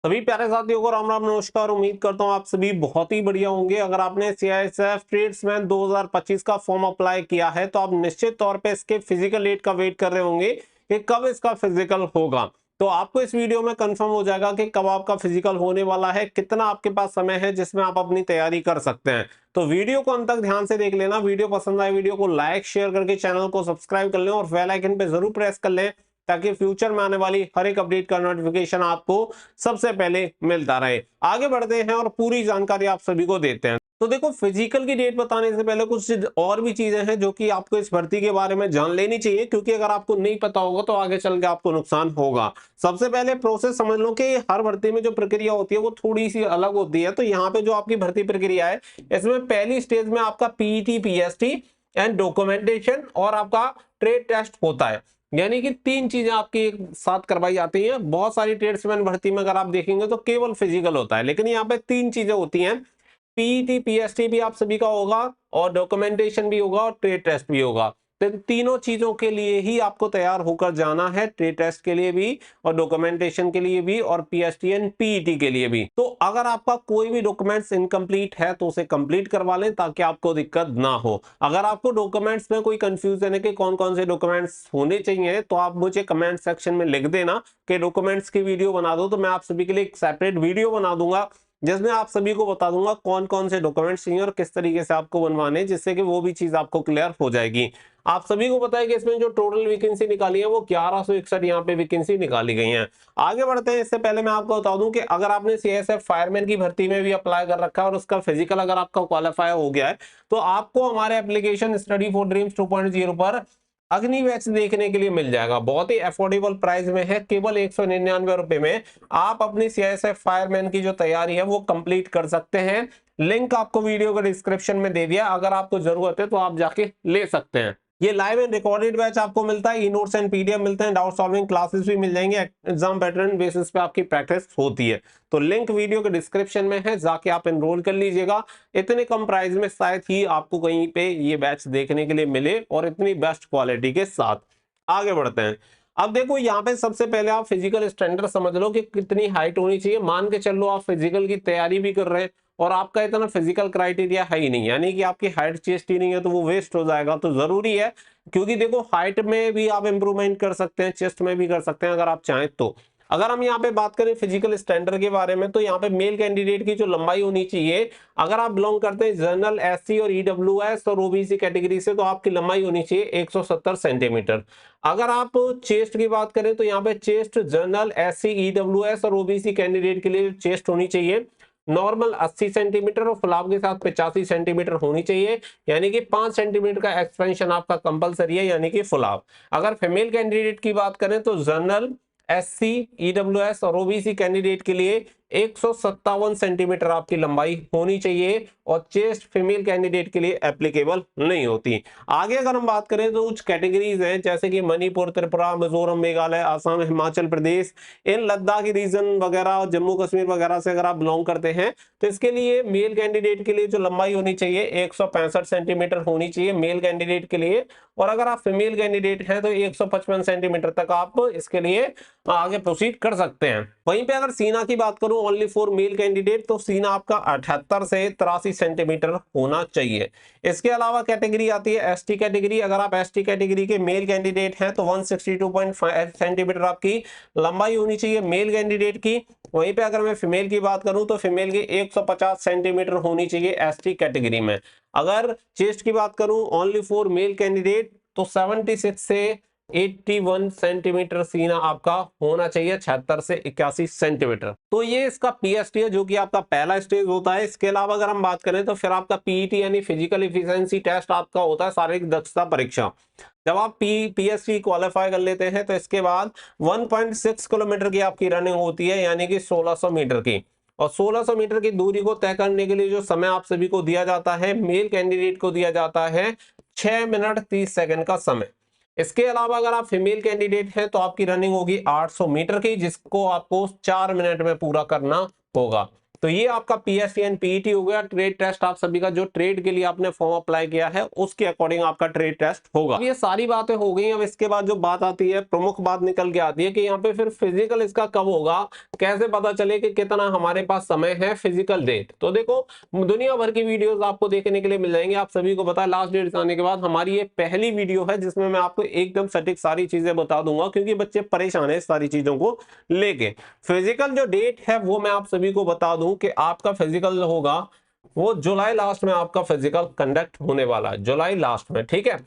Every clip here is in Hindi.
सभी प्यारे साथियों को राम राम नमस्कार। उम्मीद करता हूँ आप सभी बहुत ही बढ़िया होंगे। अगर आपने सीआईएसएफ ट्रेड्समैन 2025 का फॉर्म अप्लाई किया है तो आप निश्चित तौर पे इसके फिजिकल डेट का वेट कर रहे होंगे कि कब इसका फिजिकल होगा। तो आपको इस वीडियो में कंफर्म हो जाएगा कि कब आपका फिजिकल होने वाला है, कितना आपके पास समय है जिसमें आप अपनी तैयारी कर सकते हैं। तो वीडियो को अंत तक ध्यान से देख लेना। वीडियो पसंद आए वीडियो को लाइक शेयर करके चैनल को सब्सक्राइब कर लें और बेल आइकन पे जरूर प्रेस कर लें ताकि फ्यूचर में आने वाली हर एक अपडेट का नोटिफिकेशन आपको सबसे पहले मिलता रहे। आगे बढ़ते हैं और पूरी जानकारी आप सभी को देते हैं। तो देखो, फिजिकल की डेट बताने से पहले कुछ और भी चीजें हैं जो कि आपको इस भर्ती के बारे में जान लेनी चाहिए, क्योंकि अगर आपको नहीं पता होगा तो आगे चल के आपको नुकसान होगा। सबसे पहले प्रोसेस समझ लो कि हर भर्ती में जो प्रक्रिया होती है वो थोड़ी सी अलग होती है। तो यहाँ पे जो आपकी भर्ती प्रक्रिया है, इसमें पहली स्टेज में आपका पीईटी पीएसटी एंड डॉक्यूमेंटेशन और आपका ट्रेड टेस्ट होता है। यानी कि तीन चीजें आपकी एक साथ करवाई जाती हैं। बहुत सारी ट्रेड्समैन भर्ती में अगर आप देखेंगे तो केवल फिजिकल होता है, लेकिन यहाँ पे तीन चीजें होती हैं। पीईटी पीएसटी भी आप सभी का होगा और डॉक्यूमेंटेशन भी होगा और ट्रेड टेस्ट भी होगा। तो इन तीनों चीजों के लिए ही आपको तैयार होकर जाना है, ट्रेड टेस्ट के लिए भी और डॉक्यूमेंटेशन के लिए भी और पीएसटी एंड पीईटी के लिए भी। तो अगर आपका कोई भी डॉक्यूमेंट्स इनकम्प्लीट है तो उसे कंप्लीट करवा लें ताकि आपको दिक्कत ना हो। अगर आपको डॉक्यूमेंट्स में कोई कंफ्यूजन है कि कौन कौन से डॉक्यूमेंट्स होने चाहिए तो आप मुझे कमेंट सेक्शन में लिख देना कि डॉक्यूमेंट्स की वीडियो बना दो, तो मैं आप सभी के लिए एक सेपरेट वीडियो बना दूंगा जिसमें आप सभी को बता दूंगा कौन कौन से डॉक्यूमेंट्स चाहिए और किस तरीके से आपको बनवाने, जिससे कि वो भी चीज आपको क्लियर हो जाएगी। आप सभी को पता है कि इसमें जो टोटल वैकेंसी निकाली है वो 1161 यहाँ पे वैकेंसी निकाली गई है। आगे बढ़ते हैं, इससे पहले मैं आपको बता दूं कि अगर आपने सीएसएफ फायरमैन की भर्ती में भी अप्लाई कर रखा है और उसका फिजिकल अगर आपका क्वालिफाई हो गया है तो आपको हमारे एप्लीकेशन स्टडी फॉर ड्रीम्स 2.0 पर अग्नि बैच देखने के लिए मिल जाएगा। बहुत ही अफोर्डेबल प्राइस में है, केवल 199 रुपए में आप अपनी सीआईएसएफ फायरमैन की जो तैयारी है वो कंप्लीट कर सकते हैं। लिंक आपको वीडियो के डिस्क्रिप्शन में दे दिया, अगर आपको जरूरत है तो आप जाके ले सकते हैं। ये लाइव एंड रिकॉर्डेड बैच आपको मिलता है, ई नोट्स एंड पीडीएफ मिलते हैं, डाउट सॉल्विंग क्लासेस भी मिल जाएंगे, एग्जाम पैटर्न बेसिस पे आपकी प्रैक्टिस होती है। तो लिंक वीडियो के डिस्क्रिप्शन में है, जाके आप एनरोल कर लीजिएगा। इतने कम प्राइस में शायद ही आपको कहीं पे ये बैच देखने के लिए मिले और इतनी बेस्ट क्वालिटी के साथ। आगे बढ़ते हैं। अब देखो, यहाँ पे सबसे पहले आप फिजिकल स्टैंडर्ड समझ लो कि कितनी हाइट होनी चाहिए। मान के चलो आप फिजिकल की तैयारी भी कर रहे हैं और आपका इतना फिजिकल क्राइटेरिया है ही नहीं, यानी कि आपकी हाइट चेस्ट ही नहीं है, तो वो वेस्ट हो जाएगा। तो जरूरी है, क्योंकि देखो हाइट में भी आप इंप्रूवमेंट कर सकते हैं, चेस्ट में भी कर सकते हैं अगर आप चाहें तो। अगर हम यहाँ पे बात करें फिजिकल स्टैंडर्ड के बारे में तो यहाँ पे मेल कैंडिडेट की जो लंबाई होनी चाहिए, अगर आप बिलोंग करते हैं जनरल एससी और ईडब्ल्यूएस और ओबीसी कैटेगरी से तो आपकी लंबाई होनी चाहिए 170 सेंटीमीटर। अगर आप चेस्ट की बात करें तो यहाँ पे चेस्ट जनरल एससी ईडब्ल्यूएस और ओबीसी कैंडिडेट के लिए चेस्ट होनी चाहिए नॉर्मल 80 सेंटीमीटर और फुलाव के साथ 85 सेंटीमीटर होनी चाहिए, यानी कि 5 सेंटीमीटर का एक्सपेंशन आपका कंपलसरी है, यानी कि फुलाव। अगर फीमेल कैंडिडेट की बात करें तो जनरल एससी ईडब्ल्यूएस और ओबीसी कैंडिडेट के लिए 157 सेंटीमीटर आपकी लंबाई होनी चाहिए और चेस्ट फीमेल कैंडिडेट के लिए एप्लीकेबल नहीं होती। आगे अगर हम बात करें तो कुछ कैटेगरीज हैं जैसे कि मणिपुर, त्रिपुरा, मिजोरम, मेघालय, आसाम, हिमाचल प्रदेश, इन लद्दाखी रीजन वगैरह, जम्मू कश्मीर वगैरह से अगर आप बिलोंग करते हैं तो इसके लिए मेल कैंडिडेट के लिए जो लंबाई होनी चाहिए 165 सेंटीमीटर होनी चाहिए मेल कैंडिडेट के लिए, और अगर आप फीमेल कैंडिडेट हैं तो 155 सेंटीमीटर तक आप इसके लिए आगे प्रोसीड कर सकते हैं। वहीं पे अगर सीना की बात करूं ओनली फॉर मेल कैंडिडेट तो सीना आपका 78 से 83 सेंटीमीटर होना चाहिए। इसके अलावा कैटेगरी आती है एसटी कैटेगरी। अगर आप एसटी कैटेगरी के मेल कैंडिडेट हैं तो 162.5 सेंटीमीटर आपकी लंबाई होनी चाहिए मेल कैंडिडेट की। वहीं पे अगर मैं फीमेल की बात करूं तो फीमेल की 150 सेंटीमीटर होनी चाहिए एसटी कैटेगरी में। अगर चेस्ट की बात करूं ओनली फॉर मेल कैंडिडेट तो 76 से 81 सेंटीमीटर सीना आपका होना चाहिए, 76 से 81 सेंटीमीटर। तो ये इसका पीएसटी है जो कि आपका पहला स्टेज होता है। इसके अलावा अगर हम बात करें तो फिर आपका पीईटी यानी फिजिकल इफिशिएंसी टेस्ट आपका होता है, शारीरिक दक्षता परीक्षा। जब आप पीएसटी क्वालिफाई कर लेते हैं तो इसके बाद 1.6 किलोमीटर की आपकी रनिंग होती है, यानी कि 1600 मीटर की। और 1600 मीटर की दूरी को तय करने के लिए जो समय आप सभी को दिया जाता है, मेल कैंडिडेट को दिया जाता है 6 मिनट 30 सेकंड का समय। इसके अलावा अगर आप फीमेल कैंडिडेट हैं तो आपकी रनिंग होगी 800 मीटर की, जिसको आपको 4 मिनट में पूरा करना होगा। तो ये आपका पीएससी एंड पीईटी हो गया। ट्रेड टेस्ट आप सभी का जो ट्रेड के लिए आपने फॉर्म अप्लाई किया है उसके अकॉर्डिंग आपका ट्रेड टेस्ट होगा। अब ये सारी बातें हो गई। अब इसके बाद जो बात आती है, प्रमुख बात निकल के आती है कि यहाँ पे फिर फिजिकल इसका कब होगा, कैसे पता चले कि कितना हमारे पास समय है फिजिकल डेट। तो देखो दुनिया भर की वीडियोस आपको देखने के लिए मिल जाएंगे। आप सभी को पता है लास्ट डेट आने के बाद हमारी ये पहली वीडियो है जिसमें मैं आपको एकदम सटीक सारी चीजें बता दूंगा, क्योंकि बच्चे परेशान है इस सारी चीजों को लेके। फिजिकल जो डेट है वो मैं आप सभी को बता दूं कि आपका फिजिकल होगा वो जुलाई लास्ट में आपका फिजिकल कंडक्ट होने वाला है, जुलाई लास्ट में, ठीक है।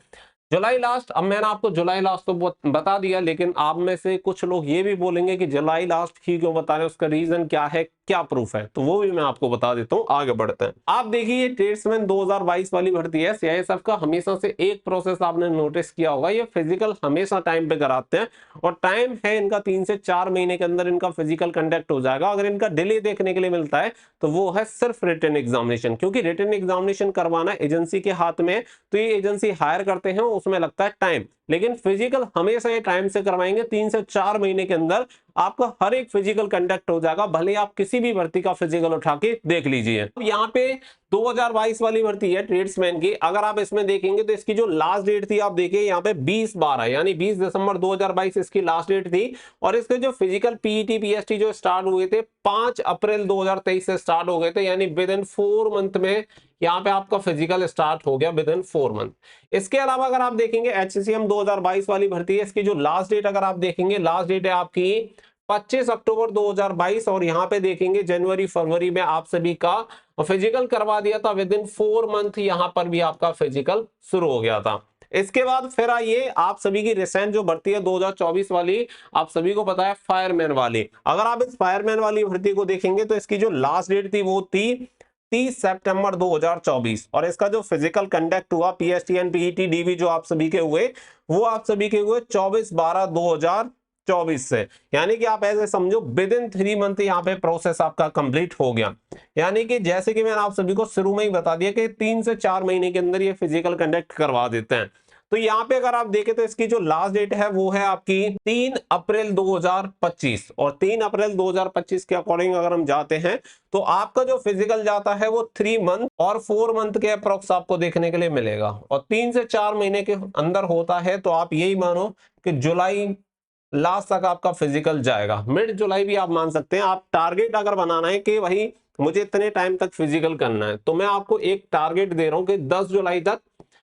जुलाई लास्ट। अब मैंने आपको जुलाई लास्ट तो बता दिया, लेकिन आप में से कुछ लोग ये भी बोलेंगे कि जुलाई लास्ट ही क्यों बता रहे हैं, उसका रीजन क्या है, क्या प्रूफ है, तो वो भी मैं आपको बता देता हूं। आगे बढ़ते हैं। आप देखिए ये ट्रेड्समैन 2022 वाली भर्ती है सीआईएसएफ का। हमेशा से एक प्रोसेस आपने नोटिस किया होगा, ये फिजिकल हमेशा टाइम पे कराते हैं और टाइम है इनका 3 से 4 महीने के अंदर इनका फिजिकल कंडक्ट हो जाएगा। अगर इनका डिले देखने के लिए मिलता है तो वो है सिर्फ रिटन एग्जामिनेशन, क्योंकि रिटन एग्जामिनेशन करवाना एजेंसी के हाथ में है, तो ये एजेंसी हायर करते हैं, उसमें लगता है टाइम। लेकिन फिजिकल हमेशा ये टाइम से करवाएंगे, 3 से 4 महीने के अंदर आपका हर एक फिजिकल कंडक्ट हो जाएगा। भले आप किसी भी भर्ती का फिजिकल उठा के देख लीजिए। यहाँ पे 2022 वाली भर्ती है ट्रेड्समैन की। अगर आप इसमें देखेंगे तो इसकी जो लास्ट डेट थी, आप देखिए यहाँ पे 20/12 यानी 20 दिसंबर 2022 इसकी लास्ट डेट थी। और इसके जो फिजिकल पीईटी पीएसटी जो स्टार्ट हुए थे 5 अप्रैल 2023 से स्टार्ट हो गए थे, यानी विद इन 4 मंथ में यहाँ पे आपका फिजिकल स्टार्ट हो गया, विद इन 4 मंथ। इसके अलावा अगर आप देखेंगे एचसीसीएम 2022 वाली भर्ती है, इसकी जो लास्ट डेट अगर आप देखेंगे, लास्ट डेट है आपकी 25 अक्टूबर 2022 और यहाँ पे देखेंगे जनवरी फरवरी में आप सभी का फिजिकल करवा दिया था, विद इन 4 मंथ यहाँ पर भी आपका फिजिकल शुरू हो गया था। इसके बाद फिर आइए आप सभी की रिसेंट जो भर्ती है 2024 वाली, आप सभी को पता है फायरमैन वाली। अगर आप इस फायरमैन वाली भर्ती को देखेंगे तो इसकी जो लास्ट डेट थी वो थी 30 सितंबर 2024 और इसका जो फिजिकल कंडक्ट हुआ पीएसटी एंड पीईटी डीवी जो आप सभी के हुए, वो आप सभी के हुए 24/12/2024 से। यानी कि आप ऐसे समझो विद इन 3 मंथ यहाँ पे प्रोसेस आपका कंप्लीट हो गया। यानी कि जैसे कि मैंने आप सभी को शुरू में ही बता दिया कि 3 से 4 महीने के अंदर ये फिजिकल कंडक्ट करवा देते हैं। तो यहाँ पे अगर आप देखें तो इसकी जो लास्ट डेट है वो है आपकी 3 अप्रैल 2025 और 3 अप्रैल 2025 के अकॉर्डिंग अगर हम जाते हैं तो आपका जो फिजिकल जाता है वो 3 मंथ और 4 मंथ के अप्रोक्स आपको देखने के लिए मिलेगा और 3 से 4 महीने के अंदर होता है। तो आप यही मानो कि जुलाई लास्ट तक आपका फिजिकल जाएगा, मिड जुलाई भी आप मान सकते हैं। आप टारगेट अगर बनाना है कि भाई मुझे इतने टाइम तक फिजिकल करना है, तो मैं आपको एक टारगेट दे रहा हूं कि 10 जुलाई तक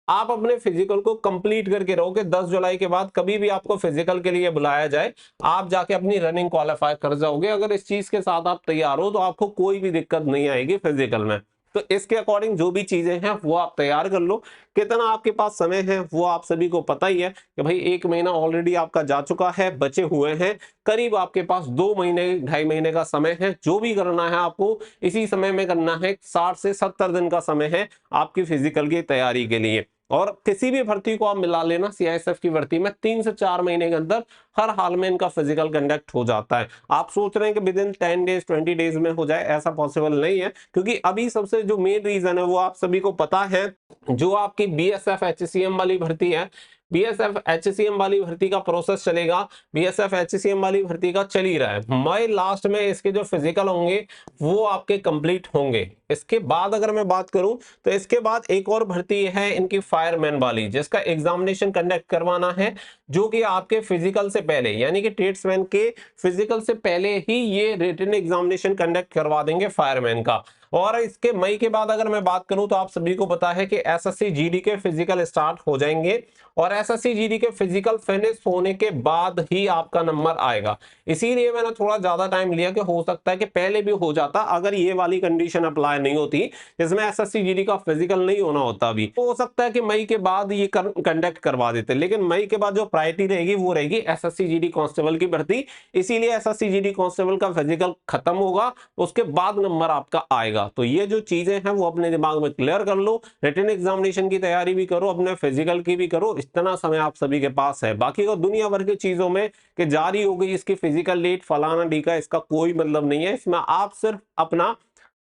आप अपने फिजिकल को कंप्लीट करके रहो कि 10 जुलाई के बाद कभी भी आपको फिजिकल के लिए बुलाया जाए आप जाके अपनी रनिंग क्वालिफाई कर जाओगे। अगर इस चीज के साथ आप तैयार हो तो आपको कोई भी दिक्कत नहीं आएगी फिजिकल में। तो इसके अकॉर्डिंग जो भी चीजें हैं वो आप तैयार कर लो। कितना आपके पास समय है वो आप सभी को पता ही है कि भाई 1 महीना ऑलरेडी आपका जा चुका है, बचे हुए हैं करीब आपके पास 2 महीने 2.5 महीने का समय है। जो भी करना है आपको इसी समय में करना है। 60 से 70 दिन का समय है आपकी फिजिकल की तैयारी के लिए। और किसी भी भर्ती को आप मिला लेना, सीआईएसएफ की भर्ती में 3 से 4 महीने के अंदर हर हाल में इनका फिजिकल कंडक्ट हो जाता है। आप सोच रहे हैं कि विद इन 10 डेज 20 डेज में हो जाए, ऐसा पॉसिबल नहीं है, क्योंकि अभी सबसे जो मेन रीजन है वो आप सभी को पता है, जो आपकी बीएसएफ एचसीएम वाली भर्ती है, बीएसएफ एचसीएम वाली भर्ती का प्रोसेस चलेगा। बीएसएफ एचसीएम वाली भर्ती का चल ही रहा है। मई लास्ट में इसके जो फिजिकल होंगे वो आपके कंप्लीट होंगे। इसके बाद अगर मैं बात करूं तो इसके बाद एक और भर्ती है इनकी फायरमैन वाली, जिसका एग्जामिनेशन कंडक्ट करवाना है, जो कि आपके फिजिकल से पहले यानी कि ट्रेड्समैन के फिजिकल से पहले ही ये रिटन एग्जामिनेशन कंडक्ट करवा देंगे फायरमैन का। और इसके मई के बाद अगर मैं बात करूं तो आप सभी को पता है कि एसएससी जीडी के फिजिकल स्टार्ट हो जाएंगे और एसएससी जीडी के फिजिकल फिनिश होने के बाद ही आपका नंबर आएगा। इसीलिए मैंने थोड़ा ज्यादा टाइम लिया कि हो सकता है कि पहले भी हो जाता अगर ये वाली कंडीशन अप्लाई नहीं होती, जिसमें एसएससी जीडी का फिजिकल नहीं होना होता। भी तो हो सकता है कि मई के बाद ये कंडक्ट करवा देते, लेकिन मई के बाद जो प्रायोरिटी रहेगी वो रहेगी एसएससी जीडी कांस्टेबल की भर्ती। इसीलिए एसएससी जीडी कांस्टेबल का फिजिकल खत्म होगा, उसके बाद नंबर आपका आएगा। तो ये जो चीजें हैं वो अपने दिमाग में क्लियर कर लो। रिटन एग्जामिनेशन की तैयारी भी करो, अपने फिजिकल की भी करो। इतना समय आप सभी के पास है। बाकी को दुनिया भर की चीजों में कि जारी हो गई इसकी फिजिकल डेट फलाना डी का, इसका कोई मतलब नहीं है। इसमें आप सिर्फ अपना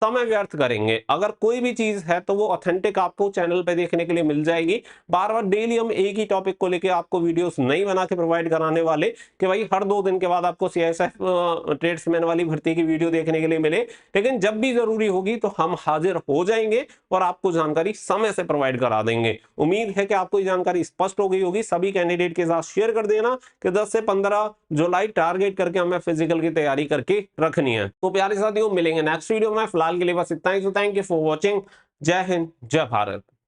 समय व्यर्थ करेंगे। अगर कोई भी चीज है तो वो ऑथेंटिक आपको चैनल पे देखने के लिए मिल जाएगी। बार बार डेली हम एक ही टॉपिक को लेके आपको वीडियोस नहीं बना के प्रोवाइड कराने वाले कि भाई हर 2 दिन के बाद आपको सीआईएसएफ ट्रेड्समैन वाली भर्ती की वीडियो देखने के लिए मिले। लेकिन जब भी जरूरी होगी तो हम हाजिर हो जाएंगे और आपको जानकारी समय से प्रोवाइड करा देंगे। उम्मीद है कि आपको ये जानकारी स्पष्ट हो गई होगी। सभी कैंडिडेट के साथ शेयर कर देना कि 10 से 15 जुलाई टारगेट करके हमें फिजिकल की तैयारी करके रखनी है। तो प्यारे साथियों, मिलेंगे नेक्स्ट वीडियो में। फिलहाल के लिए बस इतना ही। Thank you for watching. जय हिंद, जय भारत।